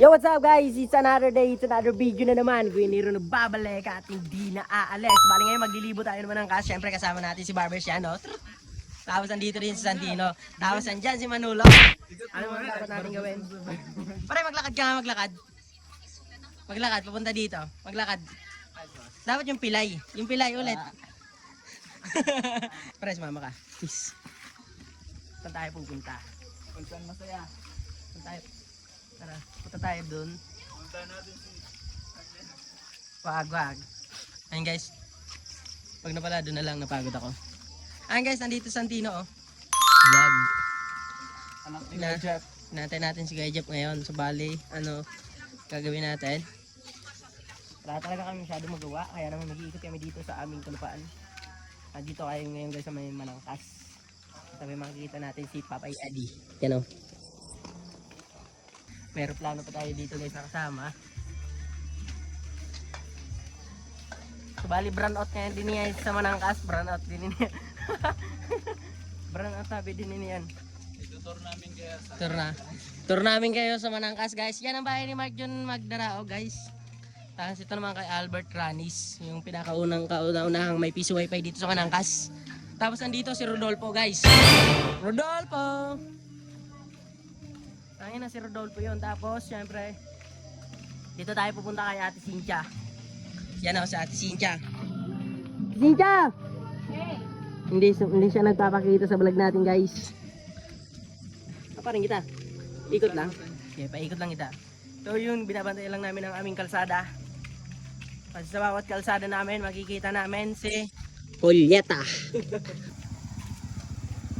Yo, what's up guys? It's another day, it's another video na naman. Guiniro nagbabalik at hindi na aalis. Bali ngayon maglilibo tayo naman ng cash. Siyempre kasama natin si Barber siya, no? Tapos andito rin si Santino. Tapos andyan si Manolo. Ano mga dapat natin gawin? Pare, maglakad ka nga, maglakad. Maglakad, papunta dito. Maglakad. Dapat yung pilay. Yung pilay ulit. Pare, sumama ka. Peace. Saan tayo pupunta? Kung saan masaya. Saan tayo? Tara, punta tayo dun. Punta natin si Wag. Ayun guys. Pag napala doon na lang napagod ako. Ayun guys, nandito Santino oh. Vlog. anak ni Kuya Jeff. Natin natin si Kuya Jeff ngayon. So bali, ano gagawin natin? Wala talaga kami masyado magawa. Kaya naman mag-iikot kami dito sa aming kalupaan. Dito kayo ngayon guys sa may Malangkas. Sabi makikita natin si Papay Eddie. Yan oh. Meron plano pa tayo dito guys na kasama. So bali brand out ngayon din niya sa Manangkas. Brand out din niya. Brand out sabi din niya yan. Itutur namin kaya sa Tour namin kayo sa Manangkas guys. Yan ang bahay ni Mark John Magdarao guys. Tapos ito naman kay Albert Ranis. Yung pinakaunang may piso wifi dito sa Manangkas. Tapos andito si Rodolfo guys. Rodolfo! Ayun na si Rodolfo yun. Tapos syempre dito tayo pupunta kay Ate Cynthia. Yan o si Ate Cynthia. Cynthia! Hey. Hindi siya nagpapakita sa vlog natin guys. Parang kita. Ikot lang. Okay, paikot lang kita. So yun, binabantay lang namin ang aming kalsada. Kasi sa bawat kalsada namin, makikita namin si Julieta.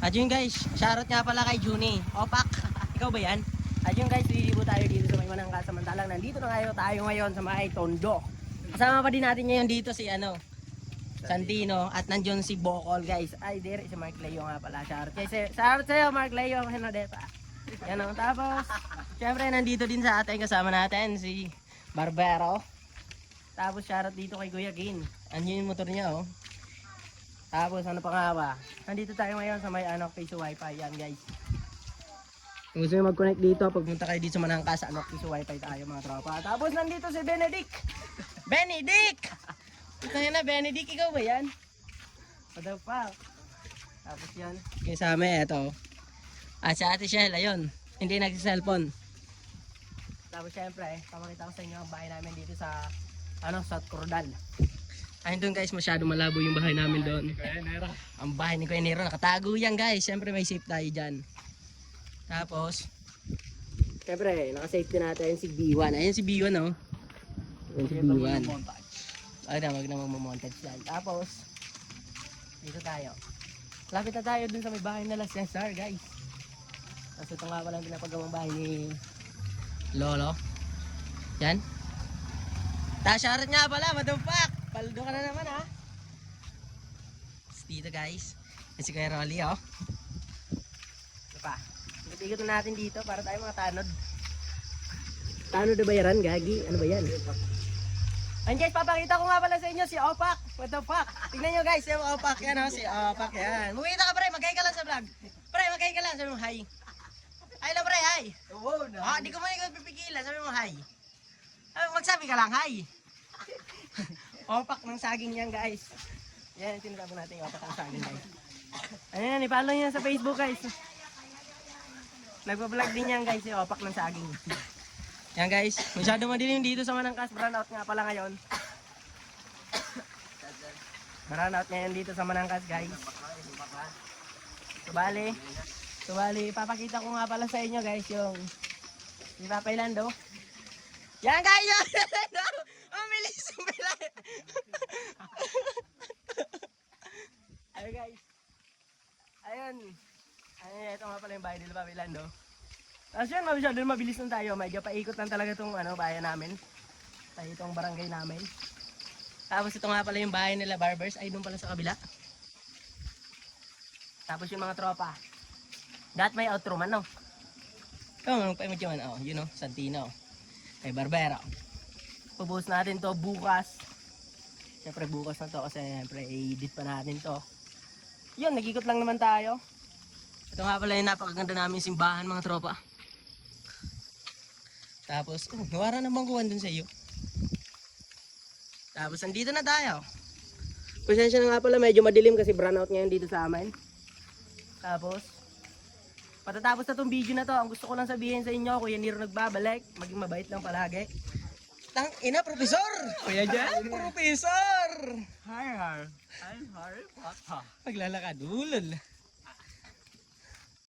At yun guys, shoutout nga pala kay Juni. Opak, ikaw ba yan? At yun guys, lilibo tayo dito sa may Manangkas. Samantalang nandito na tayo ngayon sa may Tondo. Kasama pa din natin ngayon dito si Santino at nandiyon si Bocol guys. Ay, there si Mark Leo nga pala. Shoutout sa'yo Mark Leo. Hinodeta. Yan o. Tapos, syempre nandito din sa atin kasama natin si Barbero. Tapos shoutout dito kay Kuya Gin. Andiyan yung motor niya oh. Tapos ano pa nga ba? Nandito tayo ngayon sa may piso wifi. Yan guys. Kung gusto nyo mag-connect dito, pagpunta kayo dito sa Manangkas, piso wifi tayo mga tropa. Tapos nandito si Benedict! Benedict! Ito na, Benedict, ikaw ba yan? What the fuck? Tapos yan. Kasama ito. At si Ate Shell, ayun. Hindi nagsiselfon. Tapos syempre, pamakita ko sa inyo ang bahay namin dito sa South Cordal. Ayun doon guys, masyado malabo yung bahay namin doon. Ang bahay ni Kuya Nero, nakatago yan guys. Syempre may safe tayo dyan. Tapos, syempre, nakasafety natin si B1. Ayun si B1 oh. Ayun si B1. Ay na, wag na magmamontage yan. Tapos, dito tayo. Lapit na tayo dun sa may bahay nila Cesar guys. Tapos ito nga pala ang pinapagawang bahay ni Lolo. Yan. Tasharat nga pala, madumpak. Paldo ka na naman ha. Dito guys. Yan si Kuya Rolly oh. Ito pa. Ikot na natin dito para tayo mga tanod. Tanod na bayaran, gagi. Ano ba yan? Ayun guys, papakita ko nga pala sa inyo si Opak. What the fuck? Tignan nyo guys, si Opak yan oh. Si Opak yan. Mukita ka pre, mag-hi ka lang sa vlog. Pre, mag-hi ka lang. Sabi mo hi. Hi lang pre, hi. Oo na. Di ko man ikaw pipigilan. Sabi mo hi. Magsabi ka lang, hi. Opak ng saging yan guys. Yan, tinatabo natin yung opak ng saging guys. Ayan, i-follow nyo sa Facebook guys. Nagpa-vlog din yan guys, yung opak ng saging. Yan guys, masyado madilim dito sa Manangkas. Brand out nga pala ngayon. Brand out ngayon dito sa Manangkas guys. Subali, papakita ko nga pala sa inyo guys yung si Papay Lando. Yan guys! Mamilis yung pilay! Ayun guys. Ayun, ito nga pala yung bahay nila Papay Lando. Tapos yun, masyado mabilis lang tayo. Medyo paikot lang talaga itong bayan namin. Tayo itong barangay namin. Tapos ito nga pala yung bahay nila Barbers. Ay, doon pala sa kabila. Tapos yung mga tropa. That may outro man, no? Ito, medyo man, you know, Santino. Kay Barbero. Pubuhos natin to bukas. Siyempre bukas na to kasi siyempre i-edit pa natin to. Yun, nag-ikot lang naman tayo. Ito nga pala yung napakaganda namin simbahan mga tropa. Tapos, nawara ng bangkuhan dun sa iyo. Tapos, andito na tayo. Pasensya na nga pala, medyo madilim kasi brownout ngayon dito sa amin. Tapos, patatapos na tong video na to, ang gusto ko lang sabihin sa inyo, Kuya Nero nagbabalik, maging mabait lang palagi. Tang ina, Profesor! Kuya Jan, Profesor! Hi, Harry. I'm Harry Potter. Maglalakad, ulol.